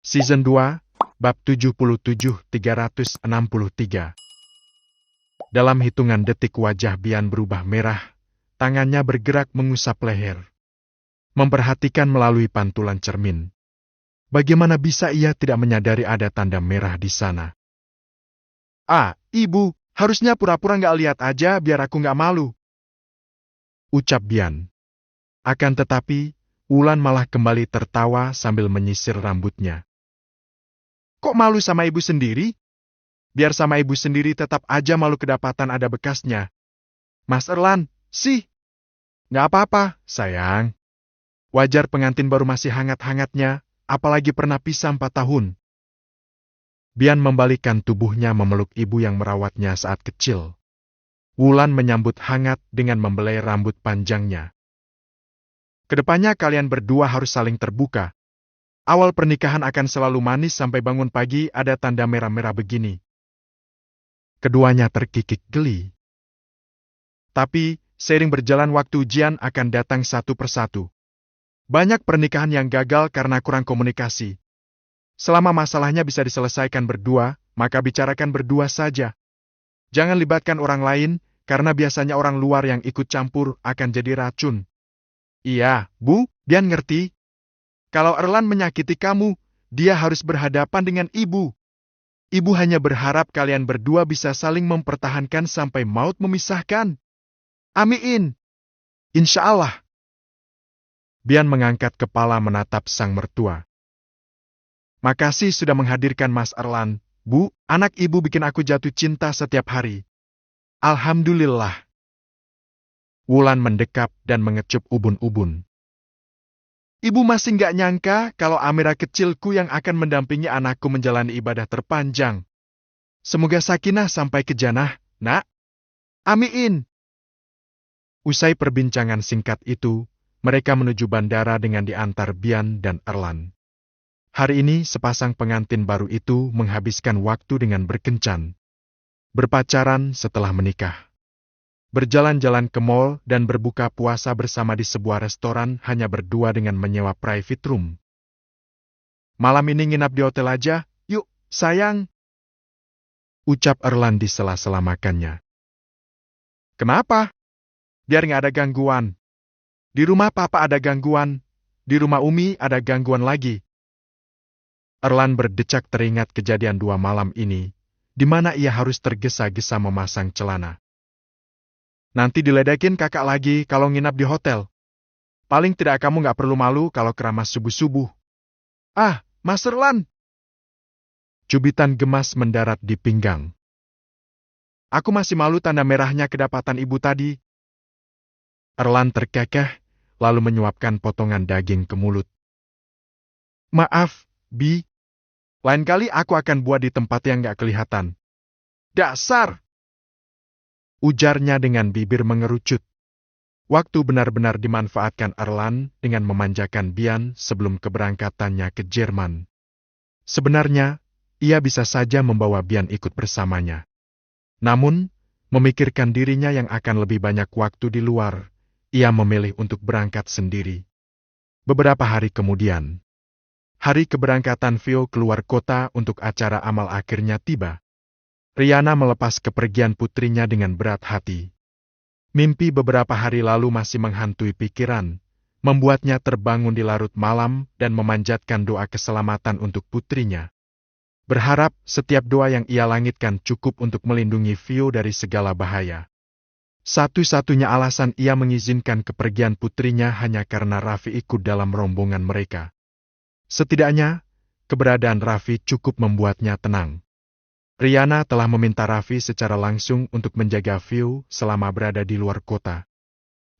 Season 2, Bab 77-363. Dalam hitungan detik wajah Bian berubah merah, tangannya bergerak mengusap leher. Memperhatikan melalui pantulan cermin. Bagaimana bisa ia tidak menyadari ada tanda merah di sana? Ah, ibu, harusnya pura-pura nggak lihat aja biar aku nggak malu. Ucap Bian. Akan tetapi, Wulan malah kembali tertawa sambil menyisir rambutnya. Kok malu sama ibu sendiri? Biar sama ibu sendiri tetap aja malu kedapatan ada bekasnya. Mas Erlan, sih. Nggak apa-apa, sayang. Wajar pengantin baru masih hangat-hangatnya, apalagi pernah pisah 4 tahun. Bian membalikkan tubuhnya memeluk ibu yang merawatnya saat kecil. Wulan menyambut hangat dengan membelai rambut panjangnya. Kedepannya kalian berdua harus saling terbuka. Awal pernikahan akan selalu manis sampai bangun pagi ada tanda merah-merah begini. Keduanya terkikik geli. Tapi, seiring berjalan waktu ujian akan datang satu persatu. Banyak pernikahan yang gagal karena kurang komunikasi. Selama masalahnya bisa diselesaikan berdua, maka bicarakan berdua saja. Jangan libatkan orang lain, karena biasanya orang luar yang ikut campur akan jadi racun. Iya, Bu, Bian ngerti. Kalau Erlan menyakiti kamu, dia harus berhadapan dengan ibu. Ibu hanya berharap kalian berdua bisa saling mempertahankan sampai maut memisahkan. Amin. Insya Allah. Bian mengangkat kepala menatap sang mertua. Makasih sudah menghadirkan Mas Erlan. Bu, anak ibu bikin aku jatuh cinta setiap hari. Alhamdulillah. Wulan mendekap dan mengecup ubun-ubun. Ibu masih nggak nyangka kalau Amira kecilku yang akan mendampingi anakku menjalani ibadah terpanjang. Semoga sakinah sampai ke jannah, nak. Amin. Usai perbincangan singkat itu, mereka menuju bandara dengan diantar Bian dan Erlan. Hari ini sepasang pengantin baru itu menghabiskan waktu dengan berkencan. Berpacaran setelah menikah. Berjalan-jalan ke mall dan berbuka puasa bersama di sebuah restoran hanya berdua dengan menyewa private room. Malam ini nginap di hotel aja, yuk, sayang. Ucap Erlan di sela-sela makannya. Kenapa? Biar nggak ada gangguan. Di rumah papa ada gangguan. Di rumah Umi ada gangguan lagi. Erlan berdecak teringat kejadian 2 malam ini, di mana ia harus tergesa-gesa memasang celana. Nanti diledekin kakak lagi kalau nginap di hotel. Paling tidak kamu nggak perlu malu kalau keramas subuh-subuh. Ah, Mas Erlan! Cubitan gemas mendarat di pinggang. Aku masih malu tanda merahnya kedapatan ibu tadi. Erlan terkekeh, lalu menyuapkan potongan daging ke mulut. Maaf, Bi. Lain kali aku akan buat di tempat yang nggak kelihatan. Dasar! Ujarnya dengan bibir mengerucut. Waktu benar-benar dimanfaatkan Erlan dengan memanjakan Bian sebelum keberangkatannya ke Jerman. Sebenarnya, ia bisa saja membawa Bian ikut bersamanya. Namun, memikirkan dirinya yang akan lebih banyak waktu di luar, ia memilih untuk berangkat sendiri. Beberapa hari kemudian, hari keberangkatan Vio keluar kota untuk acara amal akhirnya tiba. Riana melepas kepergian putrinya dengan berat hati. Mimpi beberapa hari lalu masih menghantui pikiran, membuatnya terbangun di larut malam dan memanjatkan doa keselamatan untuk putrinya. Berharap setiap doa yang ia langitkan cukup untuk melindungi Vio dari segala bahaya. Satu-satunya alasan ia mengizinkan kepergian putrinya hanya karena Raffi ikut dalam rombongan mereka. Setidaknya, keberadaan Raffi cukup membuatnya tenang. Riana telah meminta Raffi secara langsung untuk menjaga Vio selama berada di luar kota.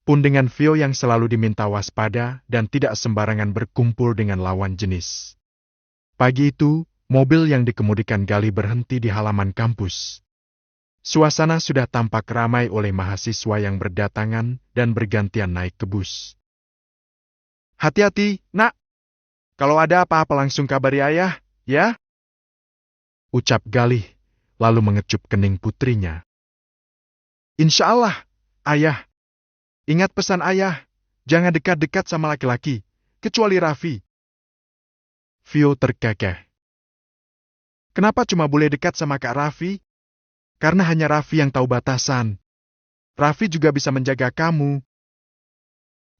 Pun dengan Vio yang selalu diminta waspada dan tidak sembarangan berkumpul dengan lawan jenis. Pagi itu, mobil yang dikemudikan Gali berhenti di halaman kampus. Suasana sudah tampak ramai oleh mahasiswa yang berdatangan dan bergantian naik ke bus. Hati-hati, nak. Kalau ada apa-apa langsung kabari ayah, ya? Ucap Galih, lalu mengecup kening putrinya. Insya Allah, ayah. Ingat pesan ayah, jangan dekat-dekat sama laki-laki, kecuali Raffi. Vio terkekeh. Kenapa cuma boleh dekat sama Kak Raffi? Karena hanya Raffi yang tahu batasan. Raffi juga bisa menjaga kamu.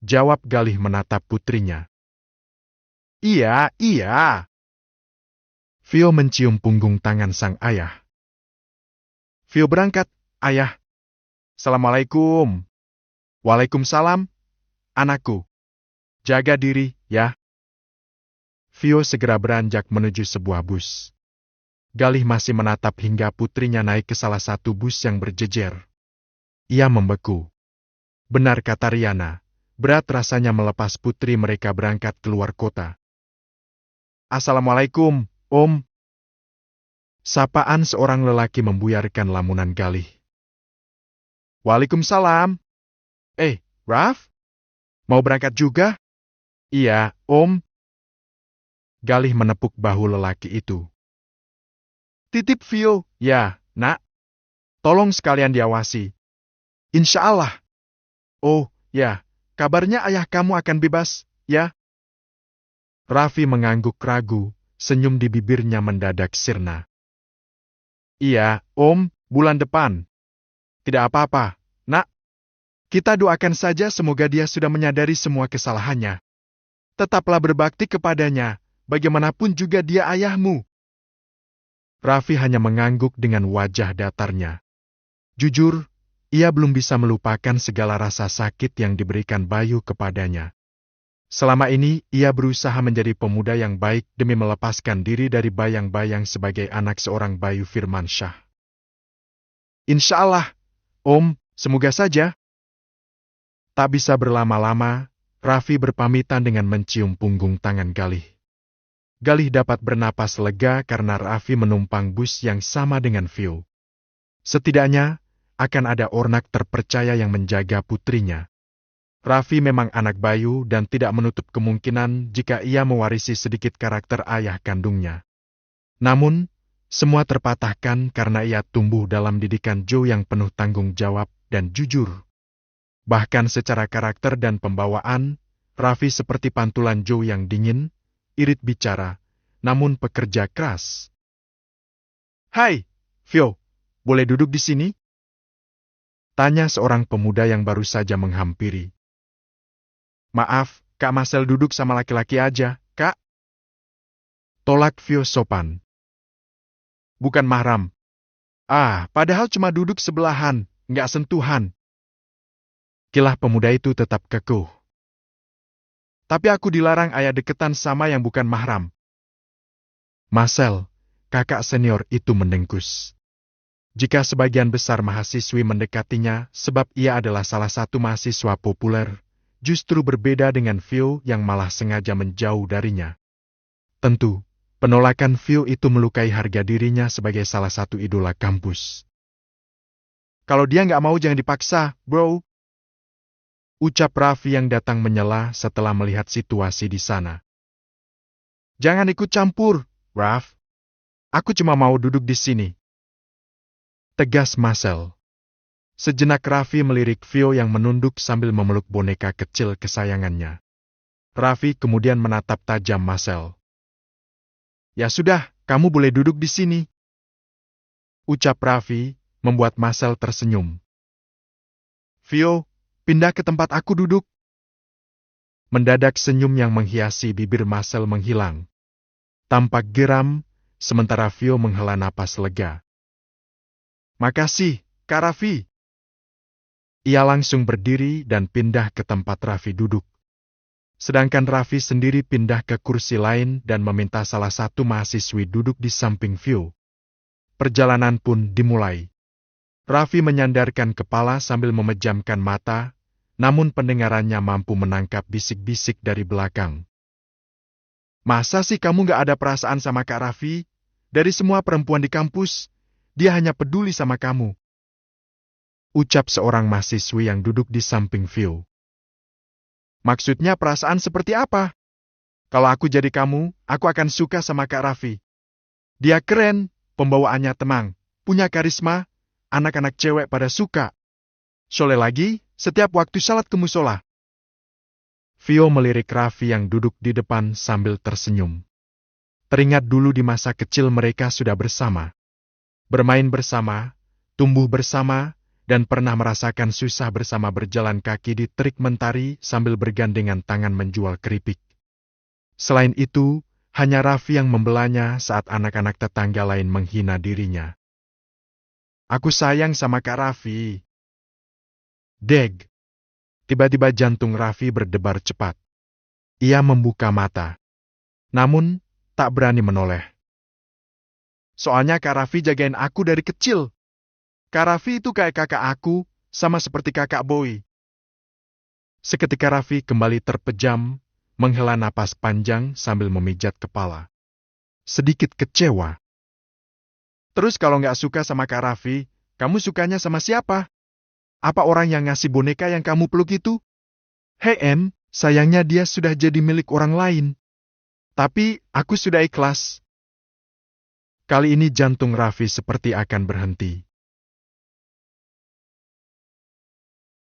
Jawab Galih menatap putrinya. Iya, iya. Vio mencium punggung tangan sang ayah. Vio berangkat, ayah. Assalamualaikum. Waalaikumsalam, anakku. Jaga diri, ya. Vio segera beranjak menuju sebuah bus. Galih masih menatap hingga putrinya naik ke salah satu bus yang berjejer. Ia membeku. Benar kata Riana, berat rasanya melepas putri mereka berangkat keluar kota. Assalamualaikum, Om. Sapaan seorang lelaki membuyarkan lamunan Galih. Waalaikumsalam. Raf? Mau berangkat juga? Iya, Om. Galih menepuk bahu lelaki itu. Titip Vio, ya, nak. Tolong sekalian diawasi. Insya Allah. Oh, ya, kabarnya ayah kamu akan bebas, ya? Raffi mengangguk ragu, senyum di bibirnya mendadak sirna. Iya, Om, bulan depan. Tidak apa-apa, nak. Kita doakan saja semoga dia sudah menyadari semua kesalahannya. Tetaplah berbakti kepadanya, bagaimanapun juga dia ayahmu. Raffi hanya mengangguk dengan wajah datarnya. Jujur, ia belum bisa melupakan segala rasa sakit yang diberikan Bayu kepadanya. Selama ini, ia berusaha menjadi pemuda yang baik demi melepaskan diri dari bayang-bayang sebagai anak seorang Bayu Firmansyah. Insya Allah, Om, semoga saja. Tak bisa berlama-lama, Raffi berpamitan dengan mencium punggung tangan Galih. Galih dapat bernapas lega karena Raffi menumpang bus yang sama dengan Vio. Setidaknya, akan ada ornak terpercaya yang menjaga putrinya. Raffi memang anak Bayu dan tidak menutup kemungkinan jika ia mewarisi sedikit karakter ayah kandungnya. Namun, semua terpatahkan karena ia tumbuh dalam didikan Joe yang penuh tanggung jawab dan jujur. Bahkan secara karakter dan pembawaan, Raffi seperti pantulan Joe yang dingin, irit bicara, namun pekerja keras. Hai, Vio, boleh duduk di sini? Tanya seorang pemuda yang baru saja menghampiri. Maaf, Kak Marcel duduk sama laki-laki aja, Kak. Tolak Vio sopan. Bukan mahram. Padahal cuma duduk sebelahan, nggak sentuhan. Kilah pemuda itu tetap kekeh. Tapi aku dilarang ayah deketan sama yang bukan mahram. Marcel, kakak senior itu mendengkus. Jika sebagian besar mahasiswi mendekatinya sebab ia adalah salah satu mahasiswa populer, justru berbeda dengan Vio yang malah sengaja menjauh darinya. Tentu, penolakan Vio itu melukai harga dirinya sebagai salah satu idola kampus. Kalau dia nggak mau jangan dipaksa, bro. Ucap Raffi yang datang menyela setelah melihat situasi di sana. Jangan ikut campur, Raff. Aku cuma mau duduk di sini. Tegas Marcel. Sejenak Raffi melirik Vio yang menunduk sambil memeluk boneka kecil kesayangannya. Raffi kemudian menatap tajam Marcel. Ya sudah, kamu boleh duduk di sini. Ucap Raffi membuat Marcel tersenyum. Vio, pindah ke tempat aku duduk. Mendadak senyum yang menghiasi bibir Marcel menghilang. Tampak geram, sementara Vio menghela napas lega. Makasih, Kak Raffi. Ia langsung berdiri dan pindah ke tempat Raffi duduk. Sedangkan Raffi sendiri pindah ke kursi lain dan meminta salah satu mahasiswi duduk di samping Vio. Perjalanan pun dimulai. Raffi menyandarkan kepala sambil memejamkan mata, namun pendengarannya mampu menangkap bisik-bisik dari belakang. Masa sih kamu gak ada perasaan sama Kak Raffi? Dari semua perempuan di kampus, dia hanya peduli sama kamu. Ucap seorang mahasiswi yang duduk di samping Vio. Maksudnya perasaan seperti apa? Kalau aku jadi kamu, aku akan suka sama Kak Raffi. Dia keren, pembawaannya tenang, punya karisma, anak-anak cewek pada suka. Soleh lagi, setiap waktu salat ke musola. Vio melirik Raffi yang duduk di depan sambil tersenyum. Teringat dulu di masa kecil mereka sudah bersama. Bermain bersama, tumbuh bersama, dan pernah merasakan susah bersama berjalan kaki di terik mentari sambil bergandengan tangan menjual keripik. Selain itu, hanya Raffi yang membelanya saat anak-anak tetangga lain menghina dirinya. Aku sayang sama Kak Raffi. Deg. Tiba-tiba jantung Raffi berdebar cepat. Ia membuka mata. Namun, tak berani menoleh. Soalnya Kak Raffi jagain aku dari kecil. Kak Raffi itu kayak kakak aku, sama seperti kakak Boy. Seketika Raffi kembali terpejam, menghela napas panjang sambil memijat kepala. Sedikit kecewa. Terus kalau nggak suka sama Kak Raffi, kamu sukanya sama siapa? Apa orang yang ngasih boneka yang kamu peluk itu? Hei Em, sayangnya dia sudah jadi milik orang lain. Tapi, aku sudah ikhlas. Kali ini jantung Raffi seperti akan berhenti.